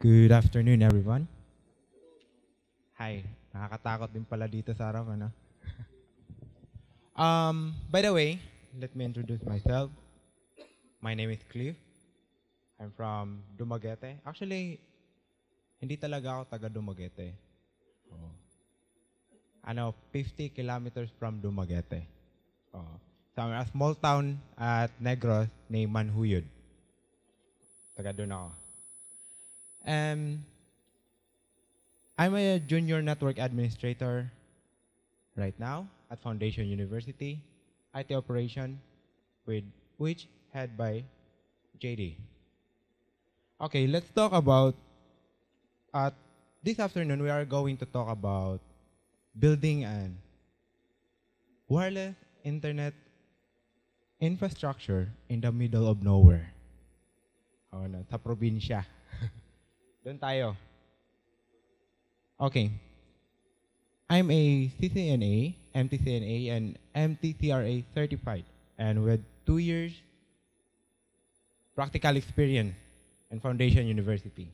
Good afternoon, everyone. Hi. Nakakatakot din pala dito sa harap, ano? By the way, let me introduce myself. My name is Cliff. I'm from Dumaguete. Actually, hindi talaga ako taga Dumaguete. Oh. 50 kilometers from Dumaguete. Oh. So, a small town at Negros named Manhuyod. Taga doon ako. I'm a junior network administrator right now at Foundation University, IT operation, which head by JD. Okay, let's talk about, this afternoon we are going to talk about building an wireless internet infrastructure in the middle of nowhere. Sa probinsya. Doon tayo. Okay. I'm a CCNA, MTCNA, and MTCRA certified, and with 2 years practical experience in Foundation University.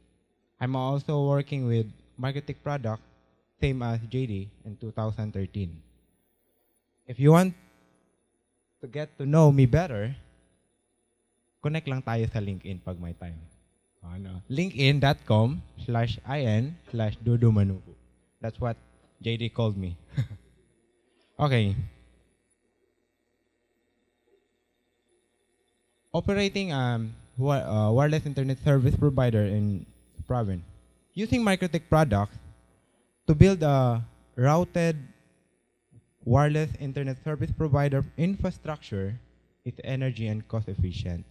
I'm also working with MikroTik product, same as JD, in 2013. If you want to get to know me better, connect lang tayo sa LinkedIn pag may time. linkedin.com/in/dudumanuku. That's what JD called me. Okay. Operating wireless internet service provider in province. Using MikroTik products to build a routed wireless internet service provider infrastructure is energy and cost efficient.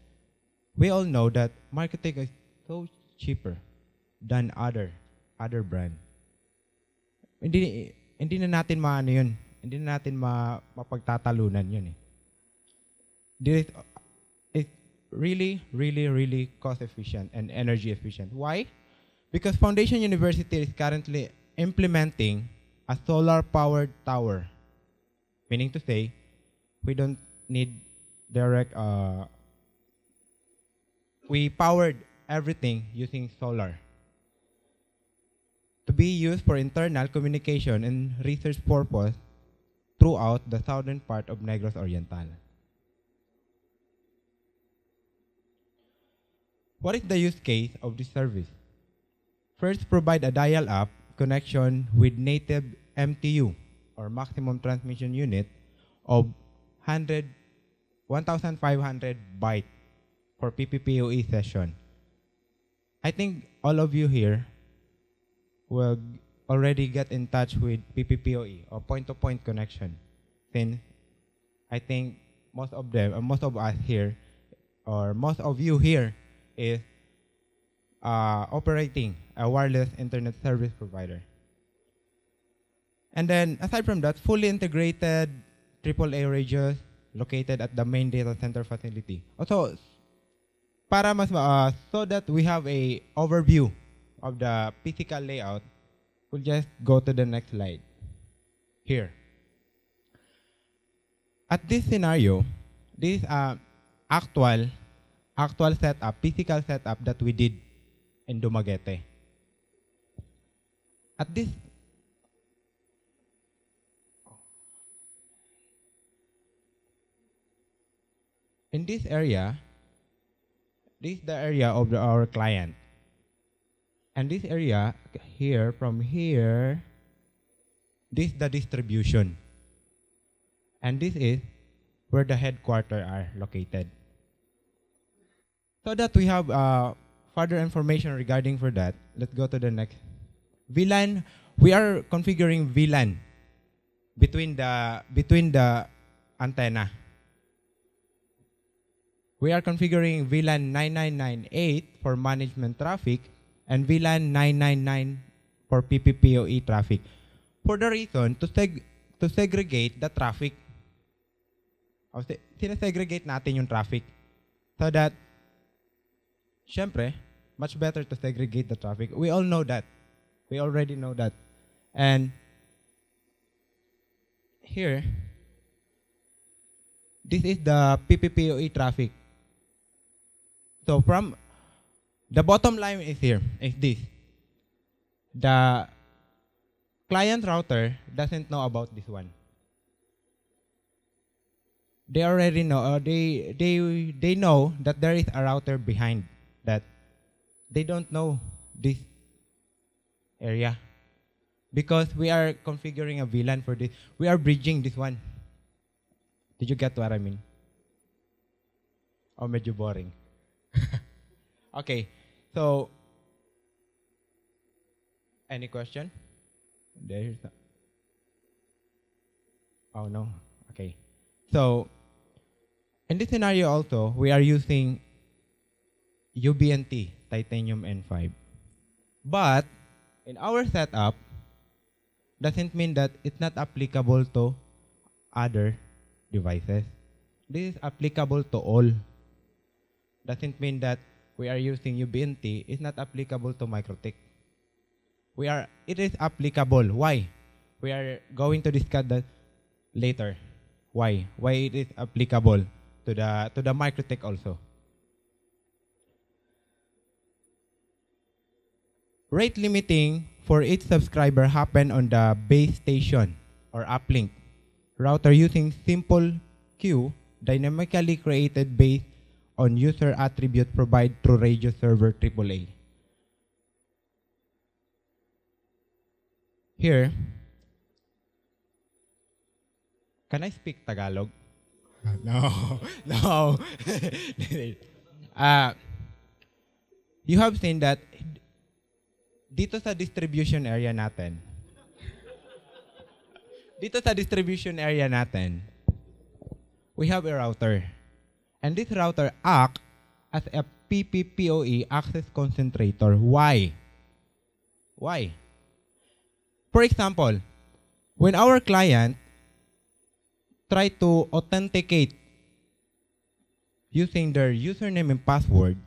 We all know that MikroTik is so cheaper than other brand. Hindi na natin maano yun. Hindi na natin mapagtatalunan yun eh. It's really cost efficient and energy efficient. Why? Because Foundation University is currently implementing a solar powered tower. Meaning to say, we don't need direct we powered everything using solar to be used for internal communication and research purpose throughout the southern part of Negros Oriental. What is the use case of this service? First, provide a dial-up connection with native MTU or maximum transmission unit of 1,500 bytes for PPPoE session. I think all of you here will already get in touch with PPPoE or point-to-point connection. Since I think most of us here, or most of you here, is operating a wireless internet service provider. And then, aside from that, fully integrated AAA radios located at the main data center facility. Also, para mas so that we have a overview of the physical layout, we'll just go to the next slide. Here. At this scenario, this is actual setup, physical setup that we did in Dumaguete. At this in this area, this is the area of our client. And this area here, from here, this is the distribution. And this is where the headquarters are located. So that we have further information regarding for that, let's go to the next. VLAN, we are configuring VLAN between the antenna. We are configuring VLAN 9998 for management traffic and VLAN 999 for PPPoE traffic. For the reason to segregate the traffic. Sinesegregate natin yung traffic so that, syempre, much better to segregate the traffic. We all know that. We already know that. And here, this is the PPPoE traffic. So from The bottom line is here, is this. The client router doesn't know about this one. They already know, they know that there is a router behind that. They don't know this area. Because we are configuring a VLAN for this. We are bridging this one. Did you get what I mean? Oh, medyo boring. Okay, so, any question? There's no. Oh, no. Okay. So, in this scenario also, we are using UBNT, Titanium N5. But, in our setup, doesn't mean that it's not applicable to other devices. This is applicable to all. Doesn't mean that we are using UBNT is not applicable to MikroTik. It is applicable. Why? We are going to discuss that later. Why? Why it is applicable to the MikroTik also. Rate limiting for each subscriber happen on the base station or uplink router using simple queue dynamically created based on user attribute provided through radio server AAA. Here, can I speak Tagalog? No, no. You have seen that dito sa distribution area natin, we have a router. And this router acts as a PPPoE access concentrator. Why? Why? For example, when our client try to authenticate using their username and password,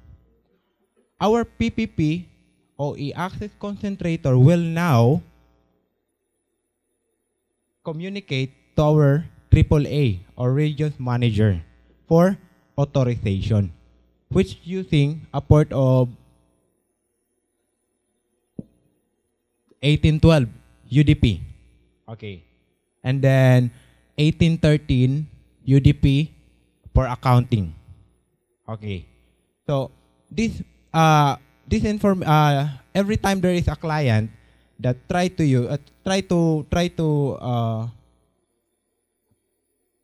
our PPPoE access concentrator will now communicate to our AAA or regions manager for authorization, which using a port of 1812 UDP. Okay. And then 1813 UDP for accounting. Okay. So this every time there is a client that try to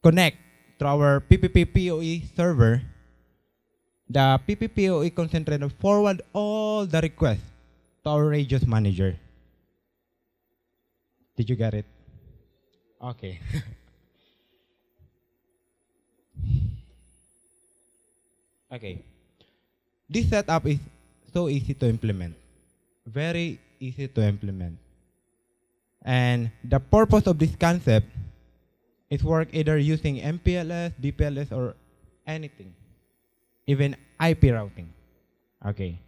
connect to our PPPoE server, the PPPoE concentrator forward all the requests to our radios manager. Did you get it? Okay. Okay. This setup is so easy to implement. Very easy to implement. And the purpose of this concept is work either using MPLS, DPLS, or anything. Even IP routing. Okay.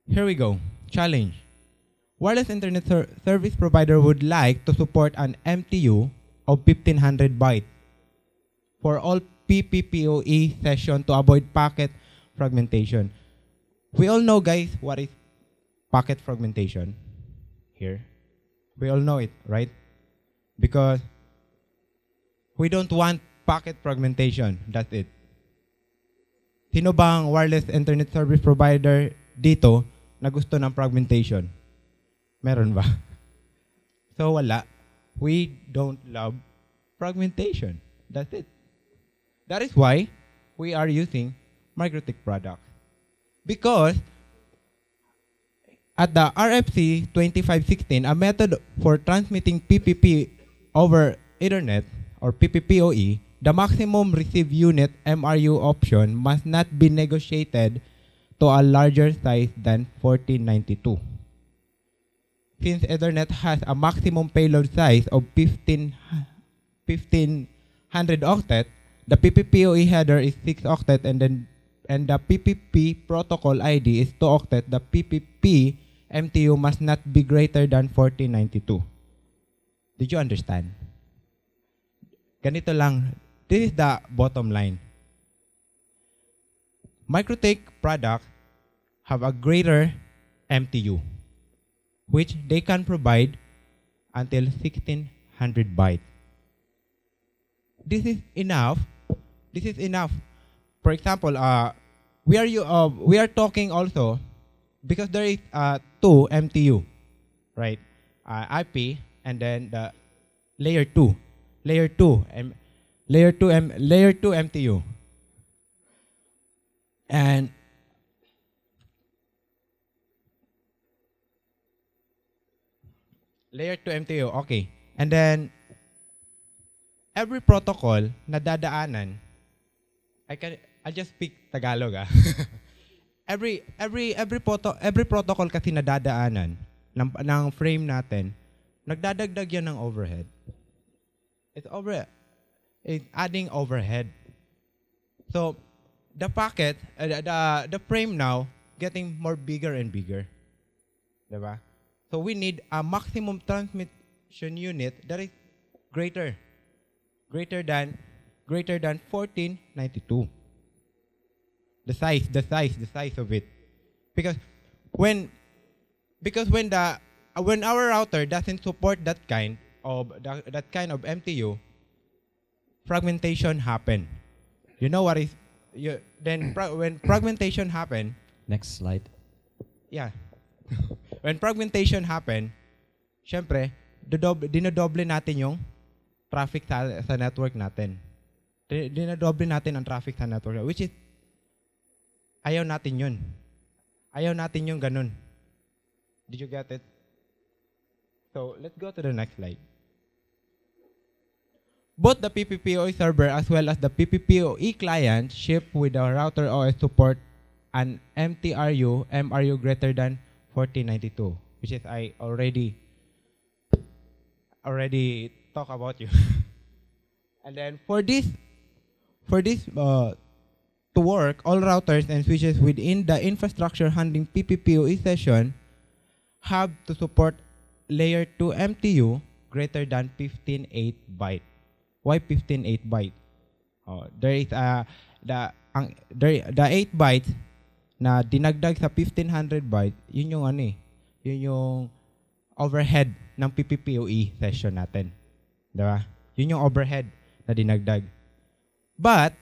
Here we go. Challenge. Wireless internet service provider would like to support an MTU of 1500 byte for all PPPoE session to avoid packet fragmentation. We all know, guys, what is packet fragmentation here. We all know it, right? Because we don't want packet fragmentation. That's it. Sino bang wireless internet service provider dito na gusto ng fragmentation? Meron ba? So wala. We don't love fragmentation. That's it. That is why we are using MikroTik products. Because at the RFC 2516, a method for transmitting PPP over Ethernet or PPPoE, the maximum receive unit MRU option must not be negotiated to a larger size than 1492. Since Ethernet has a maximum payload size of 1500 octet, the PPPoE header is 6 octet and the PPP protocol ID is 2 octet. The PPP MTU must not be greater than 1492. Did you understand? Ganito lang. This is the bottom line. MikroTik products have a greater MTU, which they can provide until 1600 bytes. This is enough. This is enough. For example, we are talking also because there is 2 MTU, right? IP and then the layer 2 MTU, and layer 2 MTU. Okay, and then every protocol na dadaanan, I'll just speak Tagalog. every protocol kasi na dadaanan ng frame natin, nagdadagdag yan ng overhead. It's adding overhead. So the packet, the frame now getting more bigger and bigger, diba? So we need a maximum transmission unit that is greater than 1492. The size of it, because when our router doesn't support that kind of MTU, fragmentation happen. You know what is when fragmentation happen? Next slide. Yeah. When fragmentation happen, syempre, dinodoble natin yung traffic sa network natin. Dinodoble natin ang traffic sa network, which is ayaw natin yun. Ayaw natin yung ganun. Did you get it? So, let's go to the next slide. Both the PPPoE server as well as the PPPoE client ship with the router OS support an MRU greater than 1492, which is I already talk about you. And then for this to work, all routers and switches within the infrastructure handling PPPoE session have to support layer 2 MTU greater than 15.8 byte. Why 15.8 byte? There is the 8 bytes na dinagdag sa 1500 byte, yun yung yun yung overhead ng PPPoE session natin. Diba? Yun yung overhead na dinagdag. But,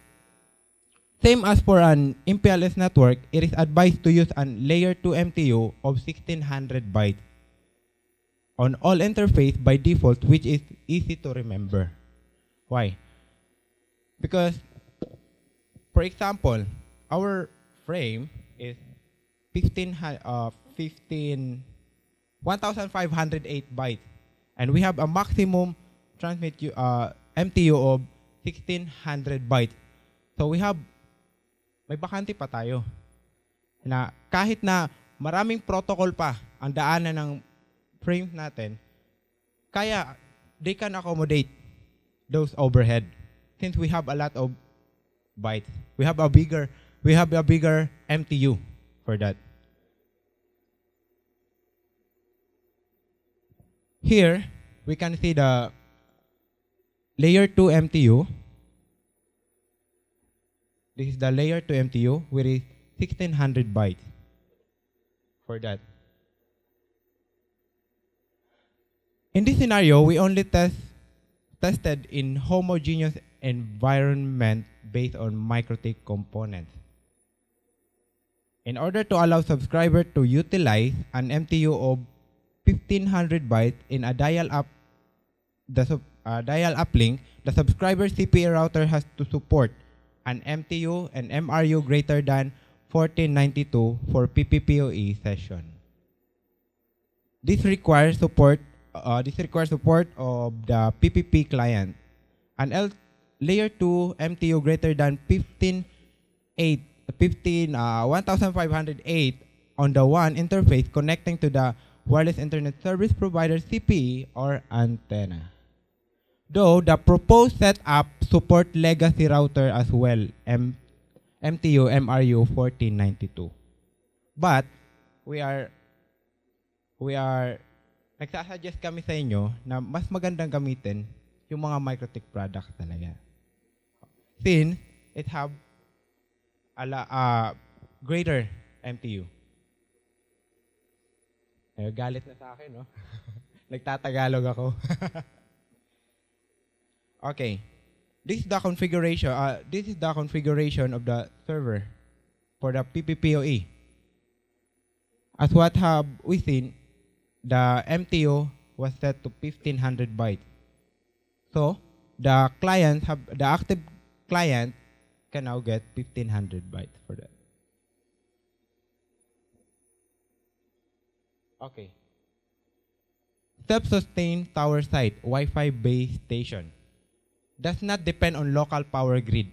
same as for an MPLS network, it is advised to use an layer 2 MTU of 1600 bytes on all interface by default, which is easy to remember. Why? Because, for example, our frame is 1508 bytes, and we have a maximum transmit MTU of 1600 bytes. So we have, may bakante pa tayo na kahit na maraming protocol pa ang daanan ng frame natin, kaya they can accommodate those overhead since we have a lot of bytes. We have a bigger MTU for that. Here we can see the layer 2 MTU. This is the layer 2 MTU with 1600 bytes for that. In this scenario, we only tested in homogeneous environment based on MikroTik components. In order to allow subscriber to utilize an MTU of 1500 bytes in a dial-up link, the subscriber CPE router has to support an MTU and MRU greater than 1492 for PPPoE session. This requires support of the PPP client. An layer 2 MTU greater than 1508 on the WAN interface connecting to the wireless internet service provider CPE or antenna. Though the proposed setup support legacy router as well, MTU MRU 1492. But we are nagsasuggest kami sa inyo na mas magandang gamitin yung mga MikroTik products talaga. Since it have greater MTU. Galit na sa akin, no? Nagtatagalog ako. Okay. This is the configuration. This is the configuration of the server for the PPPoE. As what have we seen, the MTU was set to 1500 bytes. So the active client can now get 1500 bytes for that. Okay. Self-sustained tower site Wi-Fi base station does not depend on local power grid.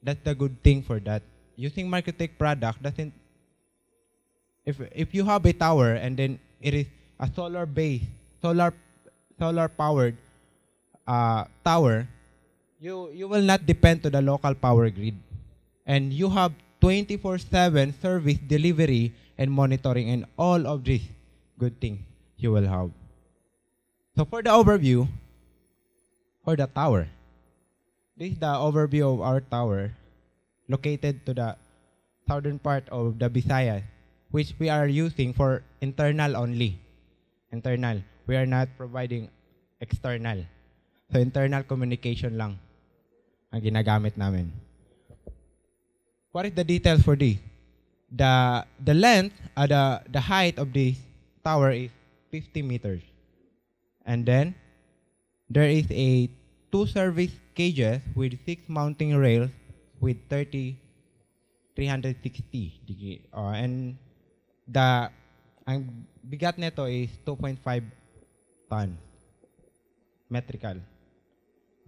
That's the good thing for that. Using MikroTik product doesn't. If you have a tower and then it is a solar powered tower, you will not depend to the local power grid, and you have 24/7 service delivery and monitoring, and all of these good things you will have. So for the overview for the tower, this is the overview of our tower located to the southern part of the Visayas, which we are using for internal only. Internal. We are not providing external. So internal communication lang ang ginagamit namin. What is the details for this? The length, the height of this tower is 50 meters. And then there is a 2 service cages with 6 mounting rails with 360 degree. And ang bigat nito is 2.5 ton metrical.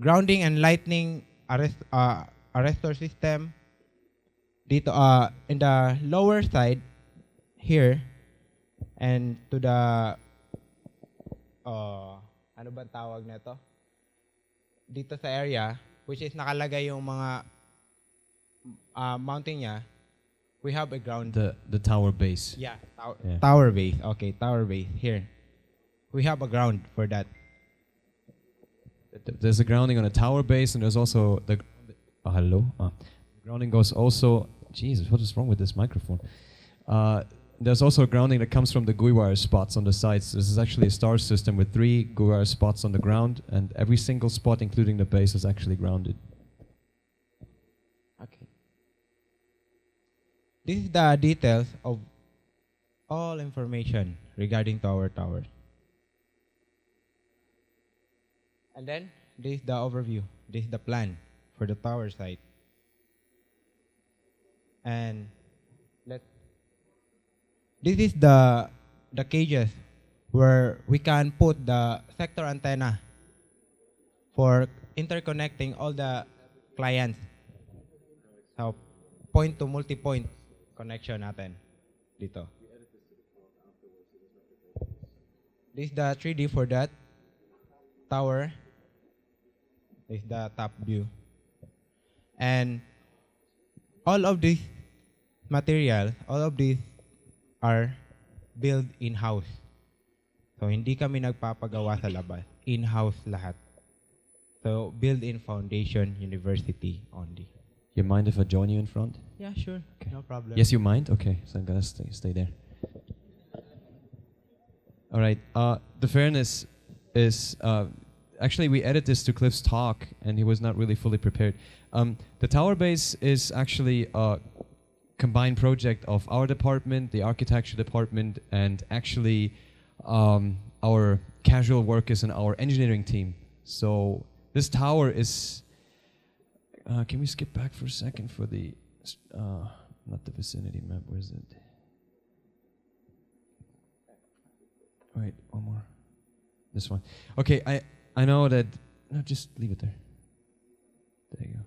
Grounding and lightning arrestor system dito in the lower side here, and to the ano ba tawag nito? Dito sa area which is nakalagay yung mga mounting niya, we have a ground. The tower base. Yeah, tower base. Okay, tower base here. We have a ground for that. There's a grounding on a tower base, and there's also the hello. Grounding goes also. Jesus, what is wrong with this microphone? There's also grounding that comes from the GUI wire spots on the sides. This is actually a star system with 3 GUI wire spots on the ground, and every single spot, including the base, is actually grounded. Okay. This is the details of all information regarding to our tower. And then, this is the overview. This is the plan for the tower site. And this is the cages where we can put the sector antenna for interconnecting all the clients. So, point to multi-point connection natin dito. This is the 3D for that tower. This is the top view. And all of these materials, all of these are built in-house. So, hindi kami nagpapagawa sa labas. In-house lahat. So, built-in foundation, university only. You mind if I join you in front? Yeah, sure. Okay. No problem. Yes, you mind? Okay, so I'm gonna stay there. All right. The fairness is actually we added this to Cliff's talk, and he was not really fully prepared. The tower base is actually a combined project of our department, the architecture department, and actually our casual workers and our engineering team. So this tower is. Can we skip back for a second for the not the vicinity map? Where is it? Wait, one more. This one. Okay, I know that. No, just leave it there. There you go.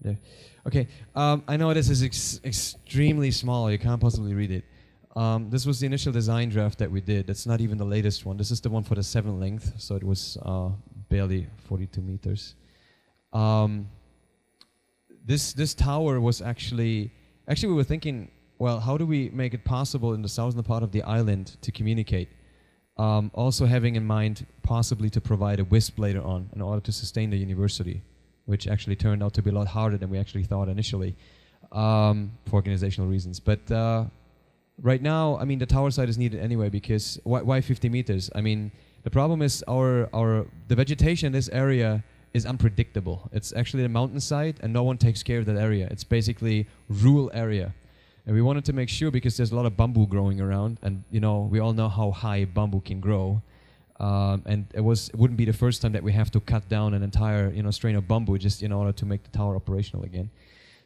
There. Okay, I know this is extremely small. You can't possibly read it. This was the initial design draft that we did. That's not even the latest one. This is the one for the 7 length, so it was barely 42 meters. This tower was actually we were thinking, well, how do we make it possible in the southern part of the island to communicate? Also having in mind possibly to provide a WISP later on in order to sustain the university. which actually turned out to be a lot harder than we actually thought initially, for organizational reasons. But right now, I mean, the tower site is needed anyway, because why 50 meters? I mean, the problem is the vegetation in this area is unpredictable. It's actually a mountainside, and no one takes care of that area. It's basically rural area. And we wanted to make sure, because there's a lot of bamboo growing around, and you know, we all know how high bamboo can grow. And it wouldn't be the first time that we have to cut down an entire strain of bamboo just in order to make the tower operational again.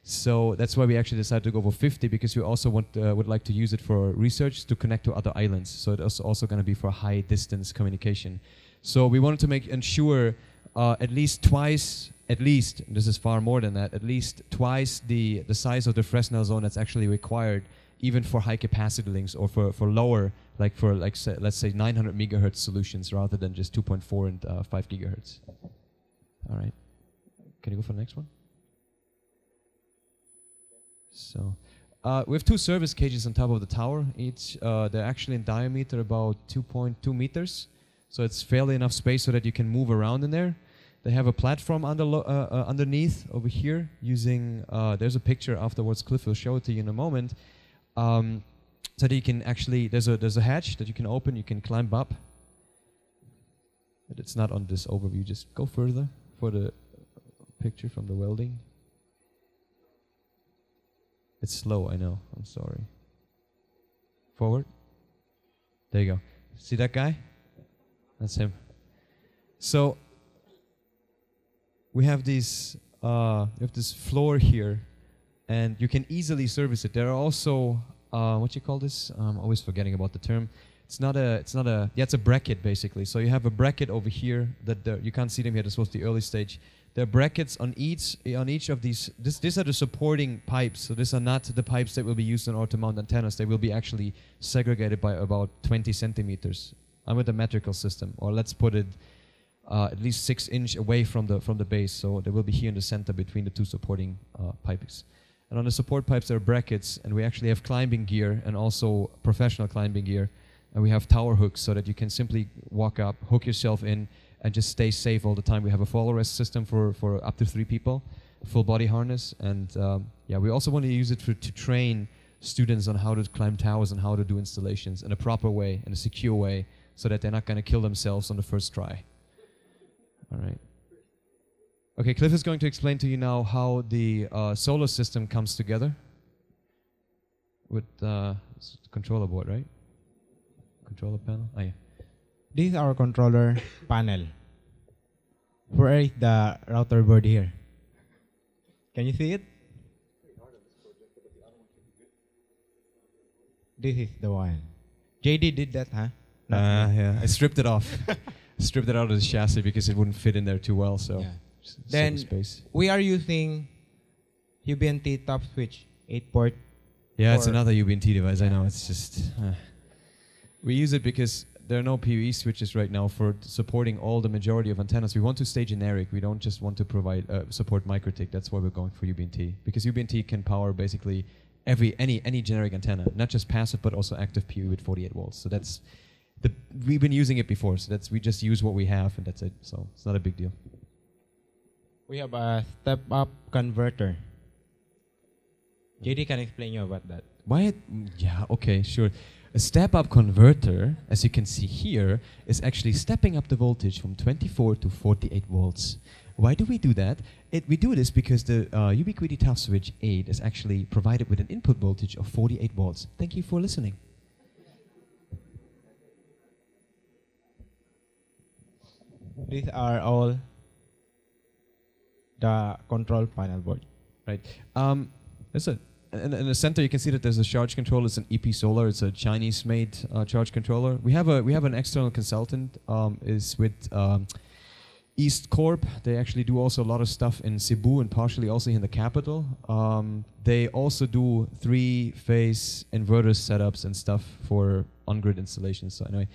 So that's why we actually decided to go for 50, because we also would like to use it for research to connect to other islands. So it's also going to be for high distance communication. So we wanted to ensure at least twice, this is far more than that, at least twice the size of the Fresnel zone that's actually required, even for high capacity links, or for lower, let's say 900 megahertz solutions rather than just 2.4 and 5 gigahertz. All right. Can you go for the next one? So we have 2 service cages on top of the tower. Each they're actually in diameter about 2.2 meters. So it's fairly enough space so that you can move around in there. They have a platform underneath over here using, there's a picture afterwards, Cliff will show it to you in a moment, so that you can actually, there's a hatch that you can open, you can climb up. But it's not on this overview, just go further for the picture from the welding. It's slow, I know, I'm sorry. Forward. There you go. See that guy? That's him. So we have this floor here, and you can easily service it. There are also what you call this? I'm always forgetting about the term. It's a bracket basically. So you have a bracket over here that you can't see them here. This was the early stage. There are brackets on each of these. These are the supporting pipes. So these are not the pipes that will be used in order to mount antennas. They will be actually segregated by about 20 centimeters. I'm with a metrical system, or let's put it at least 6 inches away from the base. So they will be here in the center between the 2 supporting pipes. And on the support pipes there are brackets, and we actually have climbing gear and also professional climbing gear. And we have tower hooks so that you can simply walk up, hook yourself in, and just stay safe all the time. We have a fall arrest system for up to 3 people, full body harness, and yeah, we also want to use it to train students on how to climb towers and how to do installations in a proper way, in a secure way, so that they're not going to kill themselves on the first try. All right. Okay, Cliff is going to explain to you now how the solar system comes together with it's the controller board, right? Controller panel? Oh, yeah. This is our controller panel. Where is the router board here? Can you see it? This is the one. JD did that, huh? Yeah, I stripped it off. Stripped it out of the chassis because it wouldn't fit in there too well. So yeah. Then space. We are using UBNT top switch 8-port. Yeah, it's another UBNT device. I know. It's just we use it because there are no PoE switches right now for supporting all the majority of antennas. We want to stay generic. We don't just want to provide support MikroTik. That's why we're going for UBNT, because UBNT can power basically any generic antenna, not just passive but also active PoE with 48 volts. So that's we've been using it before. So we just use what we have, and that's it. So it's not a big deal. We have a step-up converter. JD can explain you about that. Why? Yeah, okay, sure. A step-up converter, as you can see here, is actually stepping up the voltage from 24 to 48 volts. Why do we do that? We do this because the Ubiquiti Tough Switch 8 is actually provided with an input voltage of 48 volts. Thank you for listening. These are all the control panel board. Right. In the center, you can see that there's a charge controller. It's an EP Solar. It's a Chinese-made charge controller. We have an external consultant. Is with East Corp. They actually do also a lot of stuff in Cebu and partially also in the capital. They also do 3-phase inverter setups and stuff for on-grid installations. So anyway.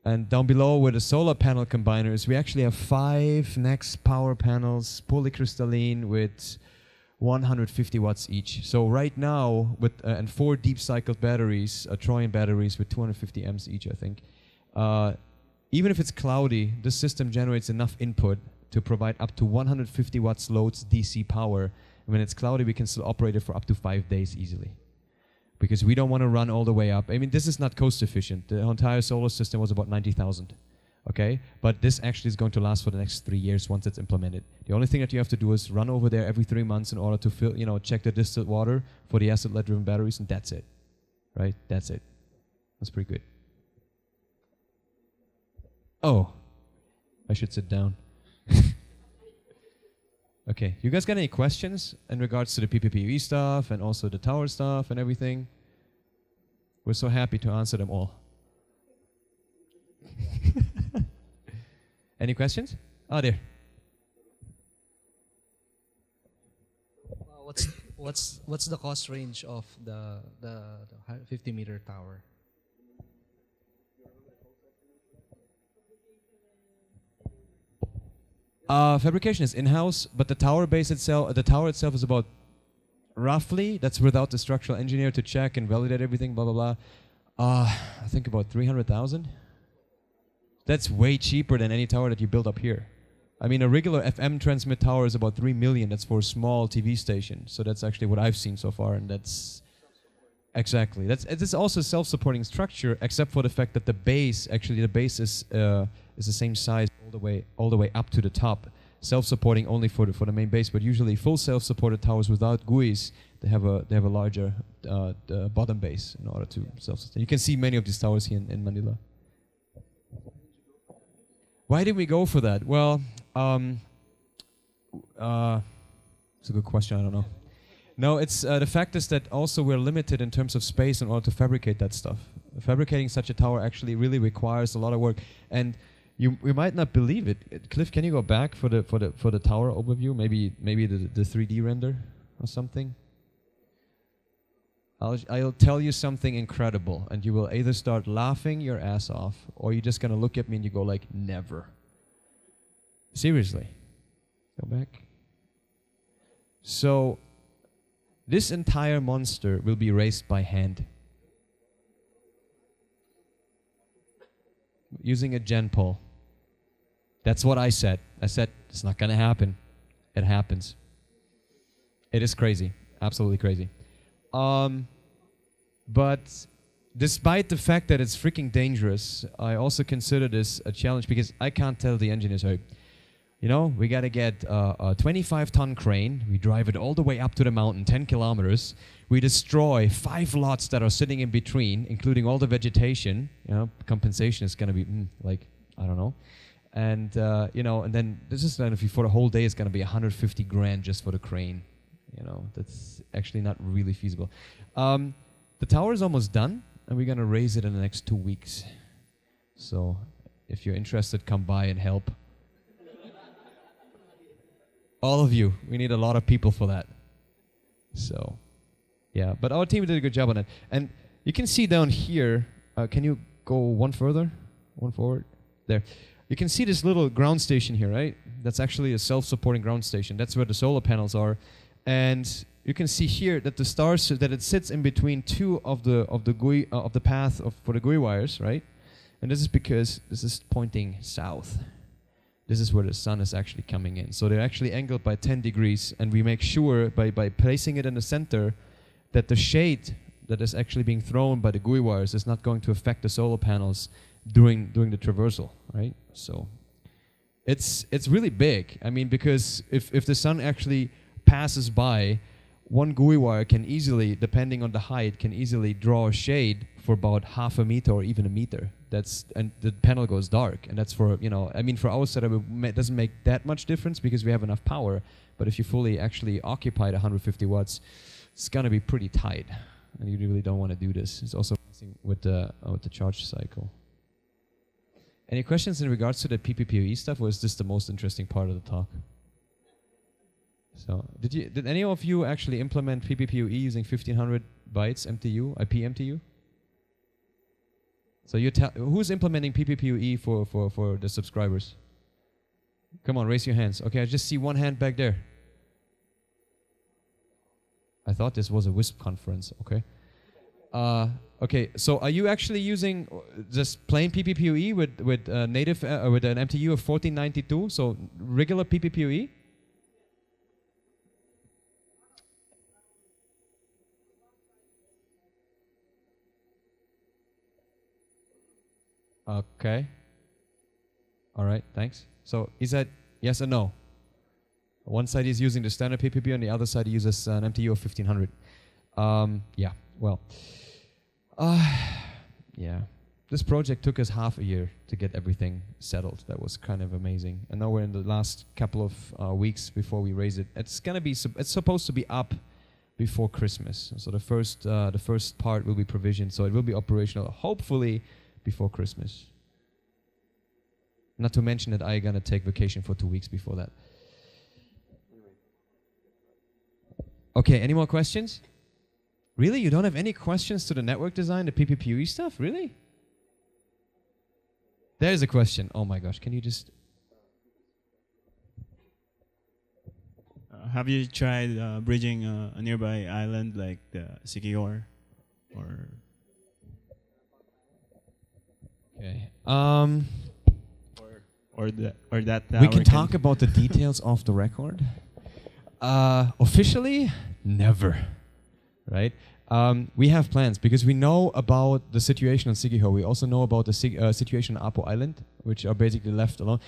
And down below where the solar panel combiners, we actually have 5 NEX power panels, polycrystalline with 150 watts each. So right now, with and 4 deep cycled batteries, Trojan batteries with 250 amps each, I think. Even if it's cloudy, this system generates enough input to provide up to 150 watts loads DC power. And when it's cloudy, we can still operate it for up to 5 days easily. Because we don't want to run all the way up. I mean, this is not cost efficient. The entire solar system was about 90,000. Okay? But this actually is going to last for the next 3 years once it's implemented. The only thing that you have to do is run over there every 3 months in order to fill, you know, check the distilled water for the acid lead driven batteries, and that's it. Right? That's it. That's pretty good. Oh, I should sit down. Okay, you guys got any questions in regards to the PPPoE stuff and also the tower stuff and everything? We're so happy to answer them all. Any questions? Oh, there. What's the cost range of the 50-meter tower? Fabrication is in-house, but the tower itself is about roughly, that's without the structural engineer to check and validate everything, blah, blah, blah. I think about 300,000. That's way cheaper than any tower that you build up here. I mean, a regular FM transmit tower is about 3 million. That's for a small TV station. So that's actually what I've seen so far, and that's exactly. It's also a self-supporting structure, except for the fact that the base is the same size all the way up to the top. Self-supporting only for the main base, but usually full self-supported towers without GUIs, they have a larger bottom base in order to self-sustain. You can see many of these towers here in Manila. Why did we go for that? Well, it's a good question. I don't know. No, it's the fact is that also we're limited in terms of space in order to fabricate that stuff. Fabricating such a tower actually really requires a lot of work, and you might not believe it. Cliff, can you go back for the tower overview? Maybe the 3D render or something. I'll tell you something incredible, and you will either start laughing your ass off, or you're just gonna look at me and you go like, never. Seriously. Go back. So, this entire monster will be raised by hand. Using a gen pole. That's what I said. I said, it's not gonna happen. It happens. It is crazy. Absolutely crazy. But despite the fact that it's freaking dangerous, I also consider this a challenge because I can't tell the engineers, hey, you know, we got to get a 25-ton crane. We drive it all the way up to the mountain, 10 kilometers. We destroy 5 lots that are sitting in between, including all the vegetation. You know, compensation is going to be like, I don't know. And, you know, and then this is kind of for the whole day, it's going to be 150 grand just for the crane. You know, that's actually not really feasible. The tower is almost done, and we're going to raise it in the next 2 weeks. So if you're interested, come by and help. All of you. We need a lot of people for that. So, yeah. But our team did a good job on it. And you can see down here, can you go one further? One forward? There. You can see this little ground station here, right? That's actually a self-supporting ground station. That's where the solar panels are. And you can see here that the stars that it sits in between two of the GUI of the path for the GUI wires, right? And this is because this is pointing south. This is where the sun is actually coming in. So they're actually angled by 10 degrees, and we make sure by placing it in the center that the shade that is actually being thrown by the GUI wires is not going to affect the solar panels during the traversal, right? So it's really big. I mean, because if the sun actually passes by, one GUI wire can easily, depending on the height, can easily draw a shade for about half a meter or even a meter. And the panel goes dark, and that's for, you know, I mean, for our setup, it doesn't make that much difference because we have enough power. But if you fully actually occupy the 150 watts, it's gonna be pretty tight, and you really don't want to do this. It's also messing with the charge cycle. Any questions in regards to the PPPoE stuff, or is this the most interesting part of the talk? So, did any of you actually implement PPPoE using 1500 bytes MTU, IP MTU? So who's implementing PPPoE for the subscribers? Come on, raise your hands. Okay, I just see one hand back there. I thought this was a WISP conference. Okay. Okay, so are you actually using just plain PPPoE with native with an MTU of 1492? So regular PPPoE? Okay. All right, thanks. So is that yes or no? One side is using the standard PPP, and the other side uses an MTU of 1500. Yeah, well, yeah. This project took us half a year to get everything settled. That was kind of amazing. And now we're in the last couple of weeks before we raise it. It's gonna be it's supposed to be up before Christmas. So the first part will be provisioned, so it will be operational hopefully before Christmas. Not to mention that I'm gonna take vacation for 2 weeks before that. Okay, any more questions? Really? You don't have any questions to the network design, the PPPoE stuff? Really? There's a question. Oh my gosh, can you just... Have you tried bridging a nearby island like the Siquijor? Okay. Or that tower We can talk about the details off the record. Officially, never. Right? We have plans because we know about the situation on Siquijor. We also know about the situation on Apo Island, which are basically left alone.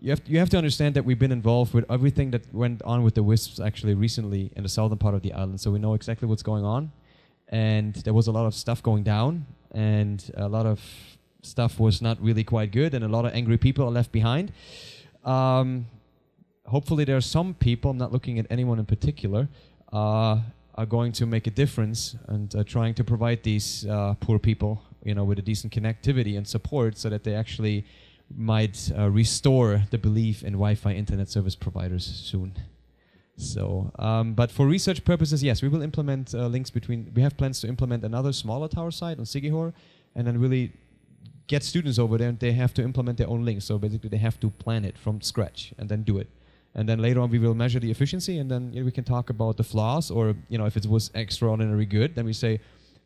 You have to understand that we've been involved with everything that went on with the WISPs actually recently in the southern part of the island. So we know exactly what's going on. And there was a lot of stuff going down, and a lot of stuff was not really quite good, and a lot of angry people are left behind. Hopefully there are some people, I'm not looking at anyone in particular, are going to make a difference and trying to provide these poor people, with a decent connectivity and support so that they actually might restore the belief in Wi-Fi internet service providers soon. So, but for research purposes, yes, we will implement links between, we have plans to implement another smaller tower site on Siquijor, and then really get students over there, and they have to implement their own links. So basically they have to plan it from scratch and then do it. And then later on we will measure the efficiency, and then we can talk about the flaws, or if it was extraordinarily good, then we say,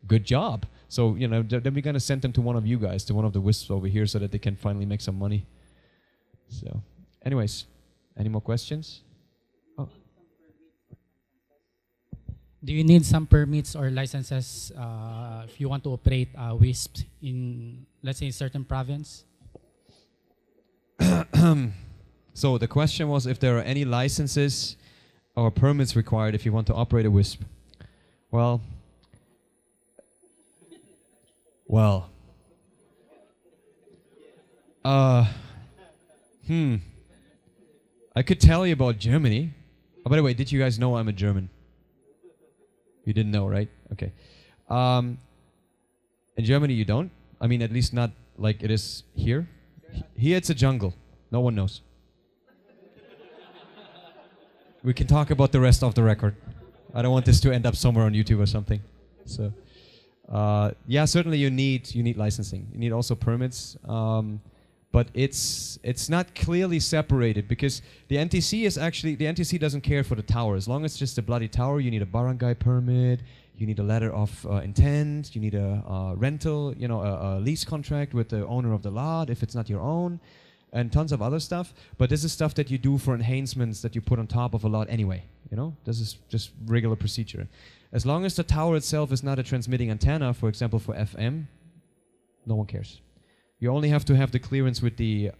good job. So then we're going to send them to one of you guys, to one of the WISPs over here, so that they can finally make some money. So anyways, any more questions? Oh. Do you need some permits or licenses if you want to operate WISP in, let's say, a certain province? So the question was if there are any licenses or permits required if you want to operate a WISP. Well, I could tell you about Germany. Oh, by the way, did you guys know I'm a German? You didn't know, right? Okay. In Germany, you don't. I mean, at least not like it is here. Here, it's a jungle. No one knows. We can talk about the rest of the record. I don't want this to end up somewhere on YouTube or something. So, yeah, certainly you need licensing. You need also permits. But it's not clearly separated, because the NTC doesn't care for the tower. As long as it's just a bloody tower, you need a barangay permit, you need a letter of intent, you need a rental, a lease contract with the owner of the lot if it's not your own, and tons of other stuff. But this is stuff that you do for enhancements that you put on top of a lot anyway. This is just regular procedure. As long as the tower itself is not a transmitting antenna, for example, for FM, no one cares. You only have to have the clearance with the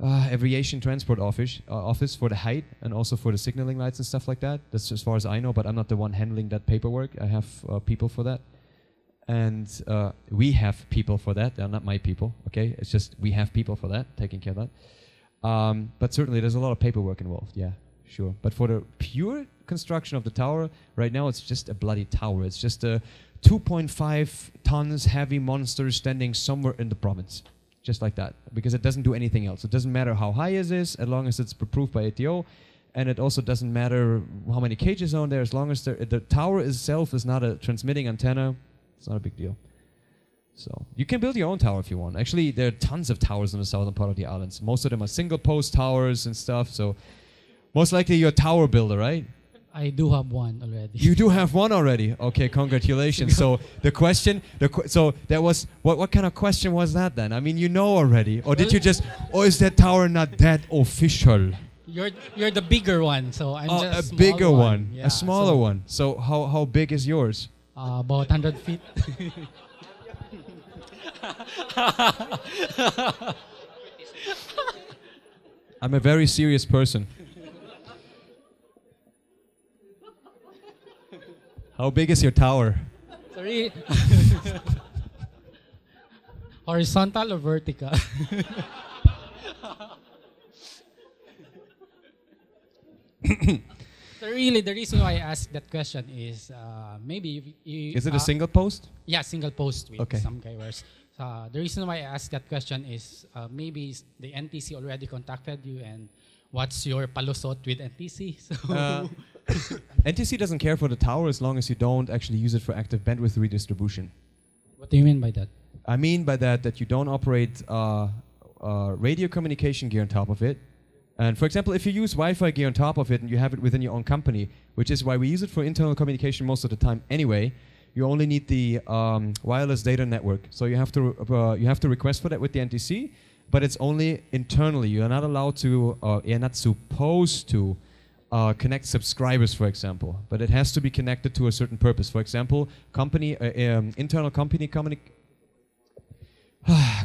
aviation transport office for the height and also for the signaling lights and stuff like that. That's as far as I know, but I'm not the one handling that paperwork. I have people for that. And we have people for that. They're not my people, okay? It's just we have people for that, taking care of that. But certainly there's a lot of paperwork involved, yeah, sure. But for the pure construction of the tower, right now it's just a bloody tower. It's just a 2.5 tons heavy monster standing somewhere in the province. Just like that. Because it doesn't do anything else. It doesn't matter how high it is, as long as it's approved by ATO. And it also doesn't matter how many cages are on there, as long as the tower itself is not a transmitting antenna. It's not a big deal. So you can build your own tower if you want. Actually, there are tons of towers in the southern part of the islands. Most of them are single post towers and stuff. So most likely you're a tower builder, right? I do have one already. You do have one already. Okay, congratulations. So the question, so that was what kind of question was that then? I mean, you know already, or did you just, or is that tower not that official? You're the bigger one, so I'm just a small bigger one, Yeah, a smaller so, one. So how big is yours? About 100 feet. I'm a very serious person. How big is your tower? Sorry. Horizontal or vertical? So really, the reason why I asked that question is maybe Is it a single post? Yeah, single post with Okay. some keywords. The reason why I asked that question is maybe the NTC already contacted you, and what's your palusot with NTC? So NTC doesn't care for the tower as long as you don't actually use it for active bandwidth redistribution. what do you mean by that? I mean by that you don't operate radio communication gear on top of it. And for example, if you use Wi-Fi gear on top of it and you have it within your own company, which is why we use it for internal communication most of the time anyway, you only need the wireless data network. So you have to request for that with the NTC, but it's only internally. You are not allowed to, you're not supposed to connect subscribers, for example. But it has to be connected to a certain purpose. For example, internal company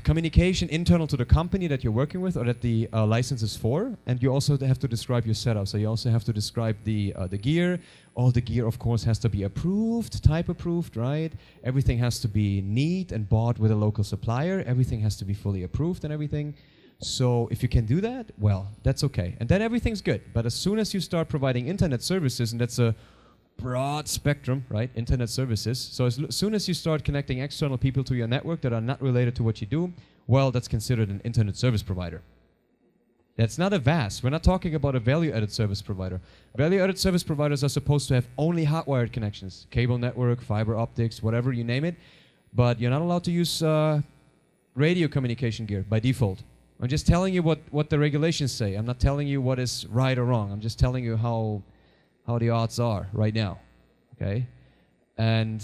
communication internal to the company that you're working with or that the license is for, and you also have to describe your setup. So you also have to describe the gear. All the gear, of course, has to be approved, type approved, right? Everything has to be neat and bought with a local supplier. Everything has to be fully approved and everything. So if you can do that, well, that's okay. And then everything's good. But as soon as you start providing internet services, and that's a broad spectrum, right? Internet services. So as soon as you start connecting external people to your network that are not related to what you do, well, that's considered an internet service provider. That's not a VAS. We're not talking about a value-added service provider. Value-added service providers are supposed to have only hot-wired connections, cable network, fiber optics, whatever you name it. But you're not allowed to use radio communication gear by default. I'm just telling you what the regulations say. I'm not telling you what is right or wrong. I'm just telling you how the odds are right now, okay? And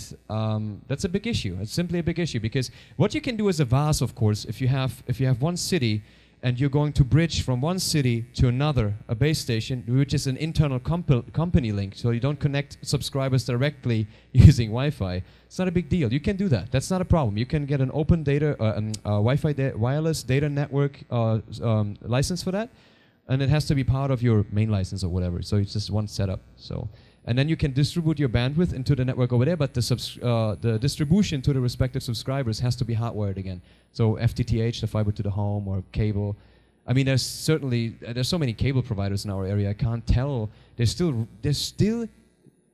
that's a big issue. It's simply a big issue because what you can do as a VAS, of course, if you have one city and you're going to bridge from one city to another, a base station, which is an internal company link, so you don't connect subscribers directly using Wi-Fi, it's not a big deal. You can do that. That's not a problem. You can get an open data, Wi-Fi wireless data network license for that. And it has to be part of your main license or whatever. So it's just one setup. So, and then you can distribute your bandwidth into the network over there, but the distribution to the respective subscribers has to be hardwired again. So FTTH, the fiber to the home, or cable. I mean, there's so many cable providers in our area. I can't tell. They're still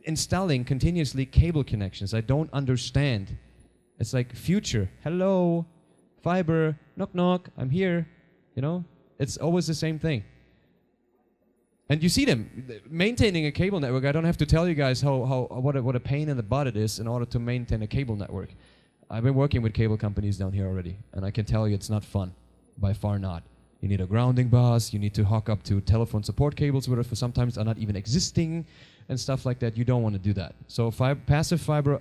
installing continuously cable connections. I don't understand. It's like future. Hello, fiber. Knock knock. I'm here. You know, it's always the same thing. And you see them maintaining a cable network. I don't have to tell you guys what a pain in the butt it is in order to maintain a cable network. I've been working with cable companies down here already, and I can tell you it's not fun. By far not. You need a grounding bus. You need to hook up to telephone support cables, which for sometimes are not even existing, and stuff like that. You don't want to do that. So passive fiber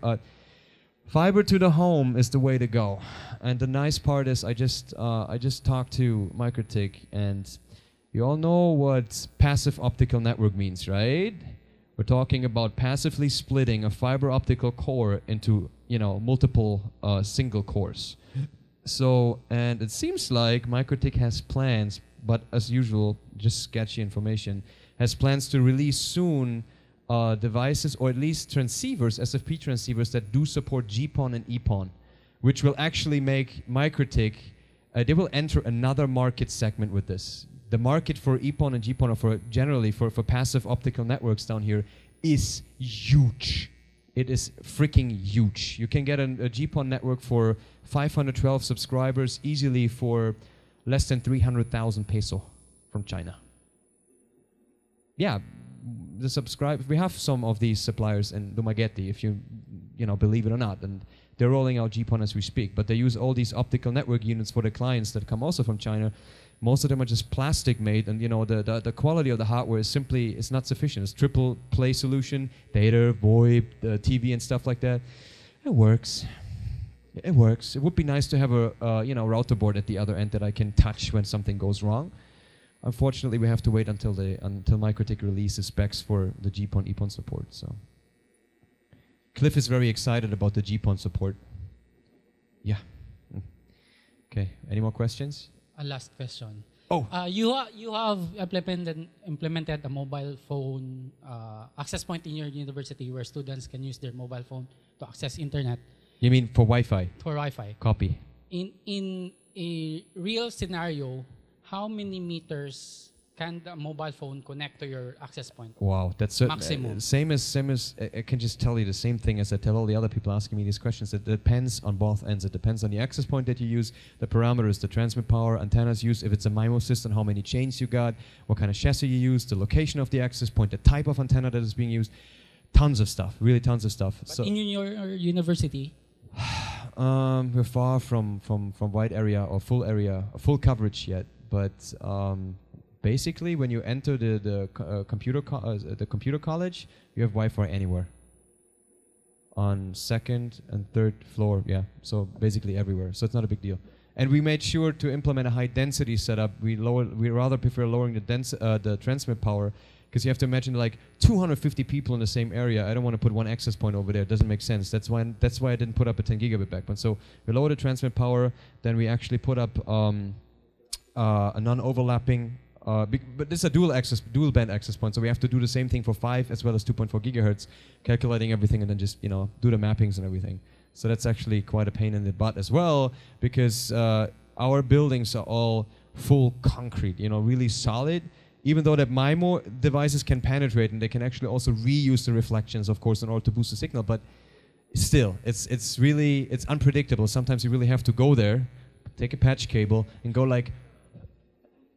to the home is the way to go. And the nice part is I just talked to MikroTik, and you all know what passive optical network means, right? We're talking about passively splitting a fiber optical core into, multiple single cores. So, and it seems like MikroTik has plans, but as usual, just sketchy information, has plans to release soon devices, or at least transceivers, SFP transceivers, that do support GPON and EPON, which will actually make MikroTik, they will enter another market segment with this. The market for EPON and GPON, or for passive optical networks down here, is huge. It is freaking huge. You can get a GPON network for 512 subscribers easily for less than 300,000 peso from China. Yeah, we have some of these suppliers in Dumaguete, if you believe it or not, and they're rolling out GPON as we speak. But they use all these optical network units for the clients that come also from China. Most of them are just plastic made, and the quality of the hardware is not sufficient. It's triple play solution, data, VoIP, the TV and stuff like that. It works. It works. It would be nice to have a router board at the other end that I can touch when something goes wrong. Unfortunately, we have to wait until MikroTik releases specs for the GPON EPON support. So, Cliff is very excited about the GPON support. Yeah. Okay. Any more questions? A last question. Oh. You have implemented a mobile phone access point in your university where students can use their mobile phone to access internet. You mean for Wi-Fi? For Wi-Fi. Copy. In a real scenario, how many meters can the mobile phone connect to your access point? Wow, that's maximum. Same as I can just tell you the same thing as I tell all the other people asking me these questions. It depends on both ends. It depends on the access point that you use, the parameters, the transmit power, antennas used, if it's a MIMO system, how many chains you got, what kind of chassis you use, the location of the access point, the type of antenna that is being used. Tons of stuff, really tons of stuff. But so in your university? We're far from wide area or full coverage yet. But basically, when you enter the computer college, you have Wi-Fi anywhere. On second and third floor, yeah. So basically everywhere. So it's not a big deal. And we made sure to implement a high density setup. We rather prefer lowering the transmit power, because you have to imagine like 250 people in the same area. I don't want to put one access point over there. It doesn't make sense. That's why I didn't put up a 10 gigabit backbone. So we lower the transmit power. Then we actually put up a non-overlapping, but this is a dual band access point, so we have to do the same thing for 5 as well as 2.4 gigahertz, calculating everything and then just do the mappings and everything. So that's actually quite a pain in the butt as well, because our buildings are all full concrete, really solid. Even though that MIMO devices can penetrate and they can actually also reuse the reflections, of course, in order to boost the signal, but still, it's unpredictable. Sometimes you really have to go there, take a patch cable, and go like,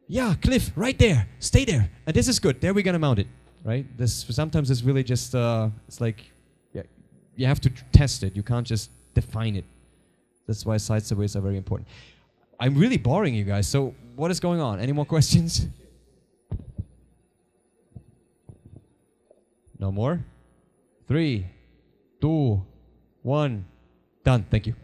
yeah, Cliff, right there, stay there, and this is good. There we're gonna mount it, right? Sometimes it's really just it's like, yeah, you have to test it. You can't just define it. That's why side surveys are very important. I'm really boring you guys. So what is going on? Any more questions? No more. 3, 2, 1, done. Thank you.